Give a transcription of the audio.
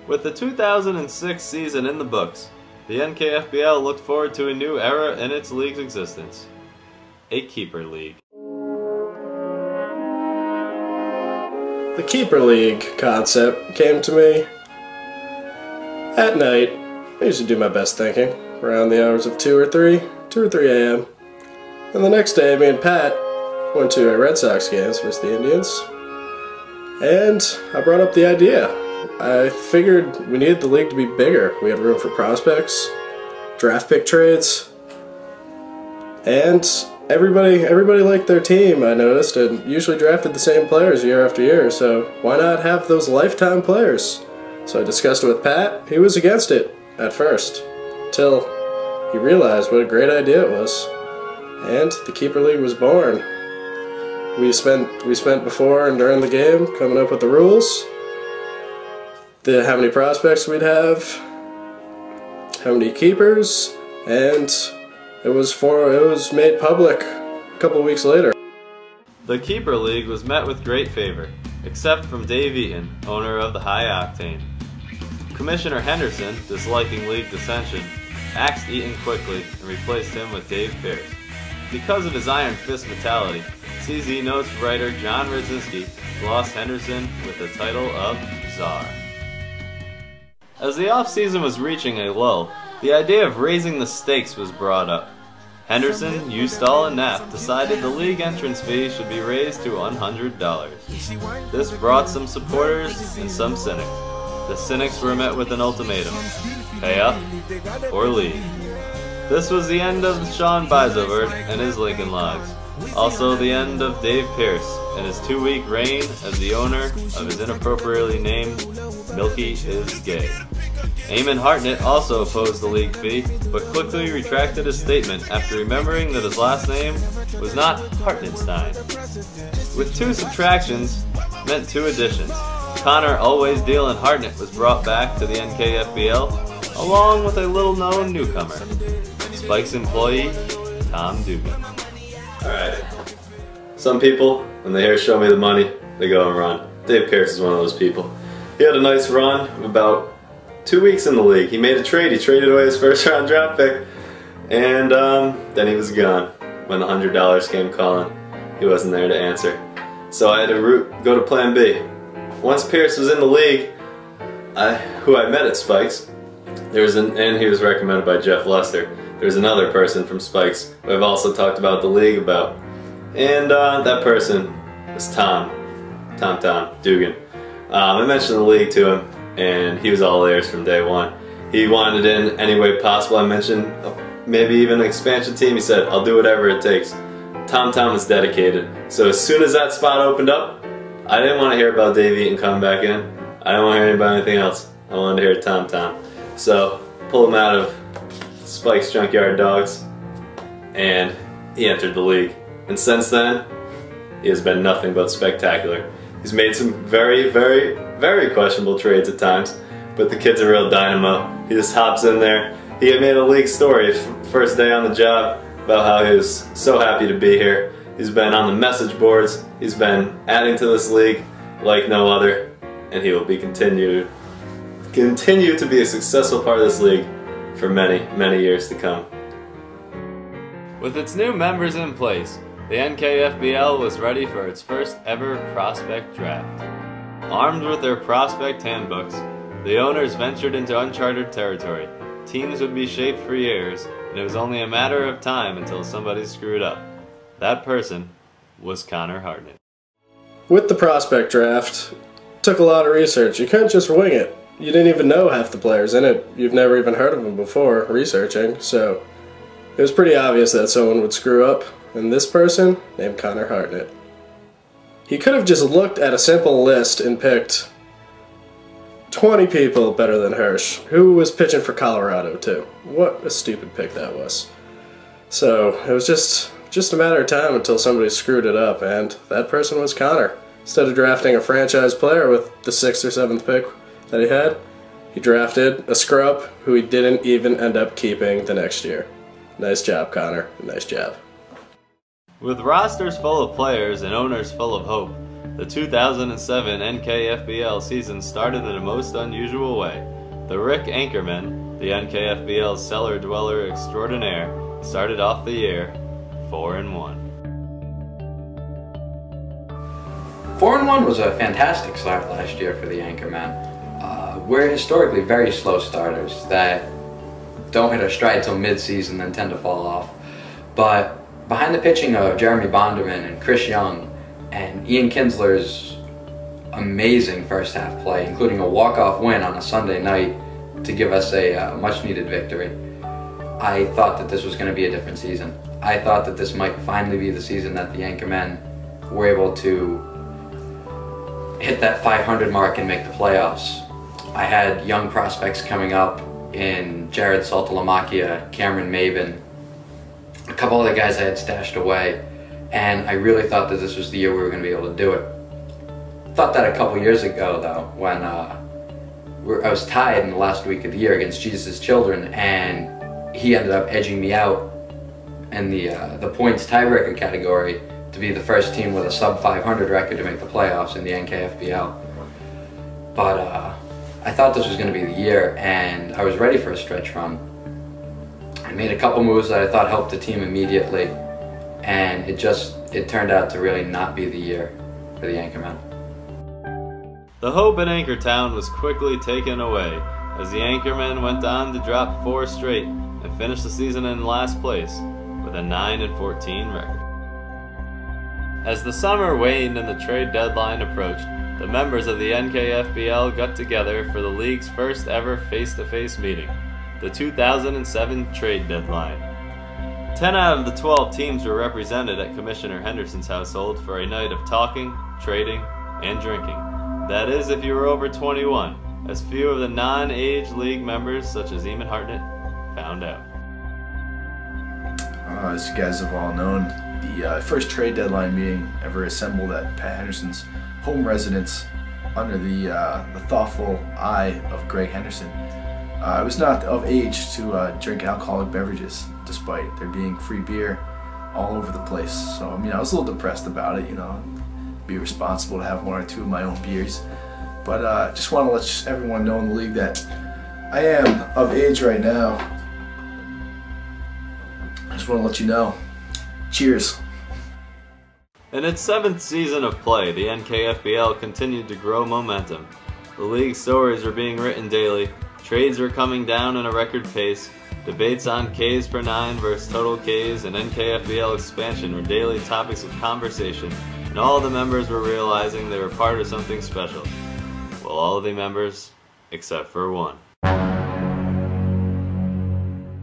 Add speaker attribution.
Speaker 1: With the 2006 season in the books, the NKFBL looked forward to a new era in its league's existence. A Keeper League.
Speaker 2: The Keeper League concept came to me at night. I usually do my best thinking around the hours of 2 or 3 a.m. And the next day, me and Pat went to a Red Sox games versus the Indians, and I brought up the idea. I figured we needed the league to be bigger. We had room for prospects, draft pick trades, and everybody liked their team, I noticed, and usually drafted the same players year after year, so why not have those lifetime players? So I discussed it with Pat. He was against it at first, till he realized what a great idea it was, and the Keeper League was born. We spent before and during the game coming up with the rules, how many prospects we'd have, how many keepers, and it was made public a couple weeks later.
Speaker 1: The Keeper League was met with great favor, except from Dave Eaton, owner of the High Octane. Commissioner Henderson, disliking league dissension, axed Eaton quickly and replaced him with Dave Pierce. Because of his iron fist mentality, CZ Notes writer John Radzinski lost Henderson with the title of Czar. As the off-season was reaching a lull, the idea of raising the stakes was brought up. Henderson, Ustall, and Knapp decided the league entrance fee should be raised to $100. This brought some supporters and some cynics. The cynics were met with an ultimatum: pay up or leave. This was the end of Sean Bizovert and his Lincoln Logs. Also the end of Dave Pierce and his 2-week reign as the owner of his inappropriately named Milky is Gay. Eamon Hartnett also opposed the league fee, but quickly retracted his statement after remembering that his last name was not Hartnettstein. With 2 subtractions meant 2 additions. Connor Always Dealin' Hartnett was brought back to the NKFBL, along with a little-known newcomer, Spike's employee, Tom Dugan. Alright, some people, when they hear "show me the money," they go and run. Dave Pierce is one of those people. He had a nice run of about 2 weeks in the league. He made a trade. He traded away his first-round draft pick, and then he was gone. When the $100 came calling, he wasn't there to answer. So I had to go to plan B. Once Pierce was in the league, who I met at Spike's, and he was recommended by Jeff Lester. There's another person from Spike's who I've also talked about the league about, and that person was Tom Dugan. I mentioned the league to him, and he was all ears from day one. He wanted it in any way possible. I mentioned maybe even an expansion team. He said, "I'll do whatever it takes." Tom was dedicated. So as soon as that spot opened up, I didn't want to hear about Dave Eaton coming back in. I didn't want to hear about anything else. I wanted to hear Tom. So pulled him out of Spike's Junkyard Dogs, and he entered the league. And since then, he has been nothing but spectacular. He's made some very, very, very questionable trades at times, but the kid's a real dynamo. He just hops in there. He had made a league story first day on the job about how he was so happy to be here. He's been on the message boards. He's been adding to this league like no other, and he will be continue to be a successful part of this league for many, many years to come. With its new members in place, the NKFBL was ready for its first ever prospect draft. Armed with their prospect handbooks, the owners ventured into uncharted territory. Teams would be shaped for years, and it was only a matter of time until somebody screwed up. That person was Connor Hartnett.
Speaker 2: With the prospect draft, took a lot of research. You couldn't just wing it. You didn't even know half the players in it. You've never even heard of them before researching, so it was pretty obvious that someone would screw up, and this person named Connor Hartnett. He could have just looked at a simple list and picked 20 people better than Hirsch, who was pitching for Colorado too. What a stupid pick that was. So it was just a matter of time until somebody screwed it up, and that person was Connor. Instead of drafting a franchise player with the 6th or 7th pick that he drafted a scrub who he didn't even end up keeping the next year. Nice job, Connor. Nice job.
Speaker 1: With rosters full of players and owners full of hope, The 2007 NKFBL season started in a most unusual way. The Rick Anchorman, the NKFBL's cellar dweller extraordinaire, started off the year 4-1.
Speaker 3: 4-1 was a fantastic start last year for the Anchorman. We're historically very slow starters that don't hit our stride till mid-season and tend to fall off. But behind the pitching of Jeremy Bonderman and Chris Young and Ian Kinsler's amazing first half play, including a walk-off win on a Sunday night to give us a much-needed victory, I thought that this was going to be a different season. I thought that this might finally be the season that the Anchormen were able to hit that 500 mark and make the playoffs. I had young prospects coming up in Jared Saltalamacchia, Cameron Maben, a couple other guys I had stashed away, and I really thought that this was the year we were going to be able to do it. Thought that a couple years ago though, when I was tied in the last week of the year against Jesus' Children, and he ended up edging me out in the points tiebreaker category to be the first team with a sub 500 record to make the playoffs in the NKFBL. But I thought this was going to be the year, and I was ready for a stretch run. I made a couple moves that I thought helped the team immediately, and it turned out to really not be the year for the Anchormen.
Speaker 1: The hope in Anchortown was quickly taken away as the Anchormen went on to drop 4 straight and finish the season in last place with a 9-14 record. As the summer waned and the trade deadline approached, the members of the NKFBL got together for the league's first ever face-to-face meeting, the 2007 trade deadline. 10 out of the 12 teams were represented at Commissioner Henderson's household for a night of talking, trading, and drinking. That is, if you were over 21, as few of the non-age league members, such as Eamon Hartnett, found out.
Speaker 4: As you guys have all known, the first trade deadline meeting ever assembled at Pat Henderson's home residence under the thoughtful eye of Greg Henderson. I was not of age to drink alcoholic beverages, despite there being free beer all over the place. So I was a little depressed about it, be responsible to have 1 or 2 of my own beers. But just want to let everyone know in the league that I am of age right now. I just want to let you know. Cheers.
Speaker 1: In its 7th season of play, the NKFBL continued to grow momentum. The league's stories were being written daily, trades were coming down at a record pace, debates on Ks per 9 versus total Ks and NKFBL expansion were daily topics of conversation, and all the members were realizing they were part of something special. Well, all of the members except for one.